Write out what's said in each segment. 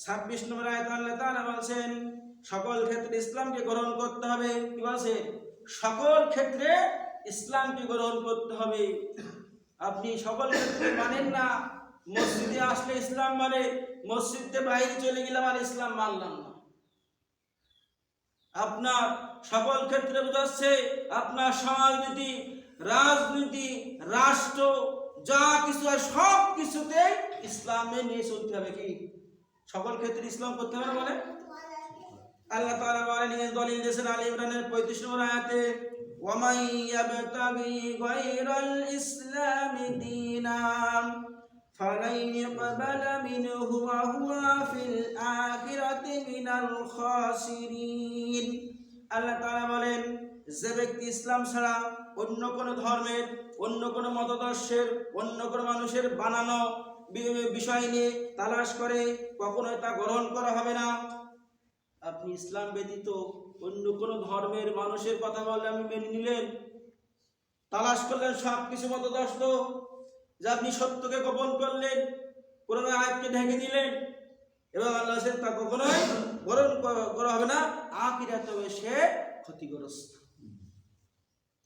26 নম্বর আয়াতে আল্লাহ তাআলা বলেন সকল ক্ষেত্রে ইসলামকে গ্রহণ করতে হবে। কি বলছে? সকল ক্ষেত্রে ইসলামকে গ্রহণ করতে হবে। আপনি সকল ক্ষেত্রে মানেন না, মসজিদে আসলে ইসলাম মানে, মসজিদে বাইরে চলে গেলাম আর ইসলাম মানলাম না। আপনার সকল ক্ষেত্রে বোঝাচ্ছে আপনার সমাজনীতি, রাজনীতি, রাষ্ট্র যা কিছু হয় সব কিছুতে ইসলামে নিয়ে চলতে হবে। কি সকল ক্ষেত্রে ইসলাম করতে হবে বলে আল্লাহ তাআলা বলেন, দলিল দিয়েছেন আলী ইমরানের 35 নম্বর আয়াতে, ওয়ামান ইয়াবতাগি গায়রাল ইসলামি দীনান ফালান ইয়াকবালা মিনহু ওয়া হুয়া ফিল আখিরাতি মিনাল খাসিরিন। আল্লাহ তাআলা বলেন, যে ব্যক্তি ইসলাম ছাড়া অন্য কোন ধর্মের, অন্য কোন মতাদর্শের, অন্য কোন মানুষের বানানো বিষয় নিয়ে তালাশ করে কখনোই তা গ্রহণ করা হবে না। আপনি ইসলাম ব্যতীত অন্য কোন ধর্মের মানুষের কথা বললে আপনি মেনে নিলেন, তালাশ করলেন সব কিছু মতাদর্শ, যে আপনি সত্যকে গোপন করলেন, কোরআনের আয়াতকে ঢেকে দিলেন, এবং আল্লাহ তা কখনোই গ্রহণ করা হবে না। আখিরাতে সে ক্ষতিগ্রস্ত।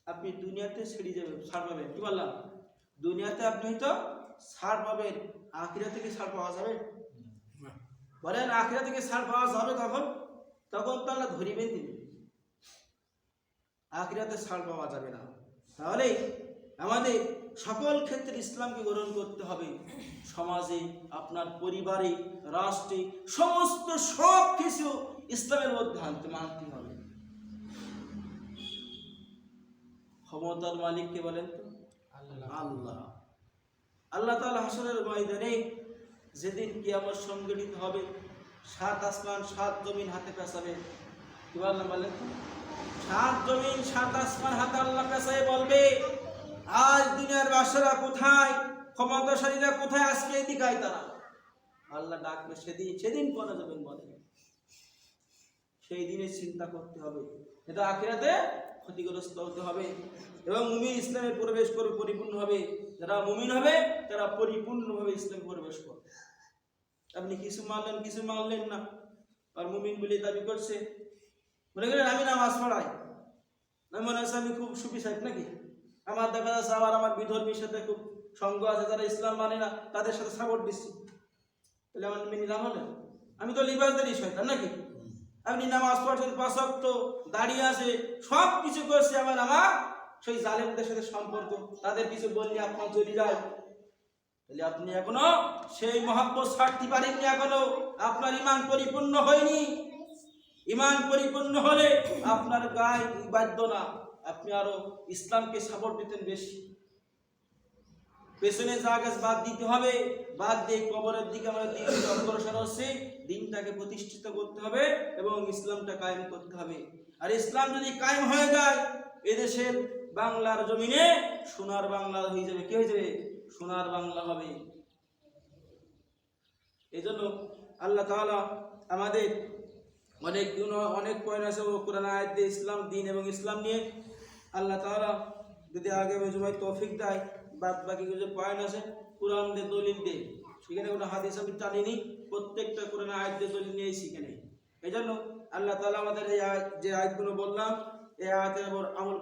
আপনি দুনিয়াতে ছেড়ে যাবেন, ছাড় পাবেন। কি বললাম? দুনিয়াতে আপনি তো ছাড় পাবেন, আখিরাতে কি ছাড় পাওয়া যাবে? বলেন, আখিরাতে কি ছাড় পাওয়া যাবে? তখন তো আল্লাহ ধরিবেন তিনি, আখিরাতে ছাড় পাওয়া যাবে না। তাহলে আমাদের সকল ক্ষেত্রে ইসলামকে গ্রহণ করতে হবে। সমাজে, আপনার পরিবারে, রাষ্ট্রে, সমস্ত সব কিছু ইসলামের মধ্যে মানতে হবে। ক্ষমতার মালিক কে বলেন তো? আল্লাহ। আল্লাহ তাআলা হাসরের ময়দানে যেদিন কিয়ামত সংগঠিত হবে, 7 আসমান 7 জমিন হাতে পেছাবে। কি বললাম বলেন তো? 7 জমিন 7 আসমান হাতে আল্লাহ পেছায় বলবে, আজ দুনিয়ার বাদশারা কোথায়, ক্ষমতাশালীরা কোথায়? আজকে এদিকে আয় তারা। আল্লাহ ডাকবে সেদিন কোন যাবেন বলেন? সেই দিনের চিন্তা করতে হবে। এটা আখিরাতে ক্ষতিগ্রস্ত হতে হবে এবং মুমিন ইসলামে প্রবেশ করবে পরিপূর্ণভাবে। যারা মুমিন হবে তারা পরিপূর্ণভাবে ইসলামে প্রবেশ করবে। আপনি কিছু মানলেন না, আর মুমিন বলে দাবি করছে, মনে করেন আমি নামাজ পড়াই, মনে হচ্ছে আমি খুব সুফি সাহেব নাকি, আমার দেখা যাচ্ছে আবার আমার বিধর্মীর সাথে খুব সঙ্গ আছে, যারা ইসলাম মানে না, তাদের সাথে সাপোর্ট দিচ্ছি, তাহলে আমার মেনে লাভ হলো? আমি তো লিবাসদারি শয়তান নাকি? আপনি নামাজ পড়ছেন, 5 ওয়াক্ত দাঁড়িয়ে আছে, সব কিছু করছে, আমার সেই জালেমদের সাথে সম্পর্ক, তাদের কিছু বললে আপনার চলে যায়, তাহলে আপনি এখনো সেই মহব্বত ছাড়তে পারেননি, এখনো আপনার ঈমান পরিপূর্ণ হয়নি। ঈমান পরিপূর্ণ হলে আপনার গায়ে বাধ্য না, আপনি আরো ইসলামকে সাপোর্ট দিতেন বেশি। পেছনে যা গাছ বাদ দিতে হবে, বাদ দিয়ে কবরের দিকে আমরা অগ্রসর হচ্ছি। দিনটাকে প্রতিষ্ঠিত করতে হবে এবং ইসলামটা কায়েম করতে হবে। আর ইসলাম যদি কায়েম হয়ে যায়, এদেশের বাংলার জমিনে সোনার বাংলা হয়ে যাবে। কি হয়ে যাবে? সোনার বাংলা হবে। এই জন্য আল্লাহ তাআলা আমাদের অনেক পয়েন্ট আছে কোরআন আয়াত দিয়ে ইসলাম, দিন এবং ইসলাম নিয়ে। আল্লাহ তাআলা যদি আগামী জুমায় তৌফিক দেয়, বাদ বাকি যে পয়েন্ট আছে কোরআন দিয়ে দলিল দিয়ে, সেখানে কোনো হাদিস আমি টানিনি, প্রত্যেকটা কোরআন আয়াত দিয়ে দলিল নিয়েই শিখে নেই। এই জন্য আল্লাহ তাআলা আমাদের এই যে আয়াতগুলো বললাম, এই আয়াতের উপর আমল